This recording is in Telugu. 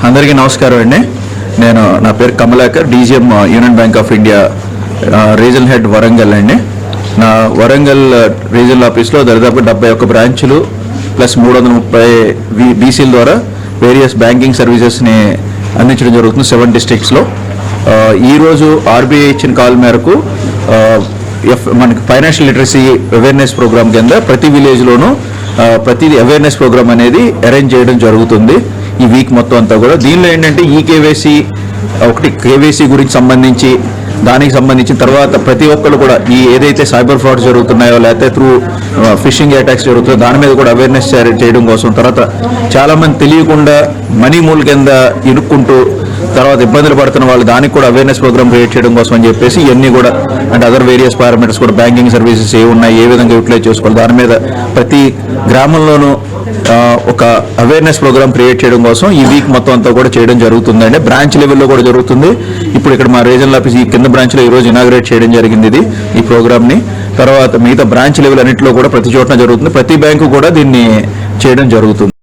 అందరికీ నమస్కారం అండి. నా పేరు Kamalakar, DGM union bank of India regional head Warangal అండి. నా వరంగల్ రీజనల్ ఆఫీస్లో దాదాపు 71 బ్రాంచులు ప్లస్ 330 బీసీల ద్వారా వేరియస్ బ్యాంకింగ్ సర్వీసెస్ని అందించడం జరుగుతుంది 7 డిస్ట్రిక్ట్స్లో. ఈరోజు ఆర్బీఐ ఇచ్చిన కాల్ మేరకు మనకి ఫైనాన్షియల్ లిటరసీ అవేర్నెస్ ప్రోగ్రామ్ కింద ప్రతి విలేజ్లోనూ ప్రతి అవేర్నెస్ ప్రోగ్రామ్ అనేది అరేంజ్ చేయడం జరుగుతుంది ఈ వీక్ మొత్తం అంతా కూడా. దీనిలో ఏంటంటే కేవైసీ కేవైసీ గురించి సంబంధించి దానికి సంబంధించిన తర్వాత ప్రతి ఒక్కరు కూడా ఏదైతే సైబర్ ఫ్రాడ్స్ జరుగుతున్నాయో లేకపోతే త్రూ ఫిషింగ్ అటాక్స్ జరుగుతాయో దాని మీద కూడా అవేర్నెస్ చేయడం కోసం, తర్వాత చాలామంది తెలియకుండా మనీ మూల్ కింద ఇరుక్కుంటూ తర్వాత ఇబ్బందులు పడుతున్న వాళ్ళు దానికి కూడా అవేర్నెస్ ప్రోగ్రామ్ క్రియేట్ చేయడం కోసం అని చెప్పేసి ఇవన్నీ కూడా అంటే అదర్ వేరియస్ పారామీటర్స్ కూడా బ్యాంకింగ్ సర్వీసెస్ ఏ ఉన్నాయి, ఏ విధంగా యూటిలైజ్ చేసుకోవాలి, దాని మీద ప్రతి గ్రామంలోనూ ఒక అవేర్నెస్ ప్రోగ్రామ్ క్రియేట్ చేయడం కోసం ఈ వీక్ మొత్తం అంతా కూడా చేయడం జరుగుతుందండి. బ్రాంచ్ లెవెల్లో కూడా జరుగుతుంది. ఇప్పుడు ఇక్కడ మా రీజనల్ ఆఫీస్ ఈ కింద బ్రాంచ్లో ఈరోజు ఇనాగ్రేట్ చేయడం జరిగింది ఈ ప్రోగ్రామ్ని. తర్వాత మిగతా బ్రాంచ్ లెవెల్ అన్నింటిలో కూడా ప్రతి చోటన జరుగుతుంది. ప్రతి బ్యాంకు కూడా దీన్ని చేయడం జరుగుతుంది.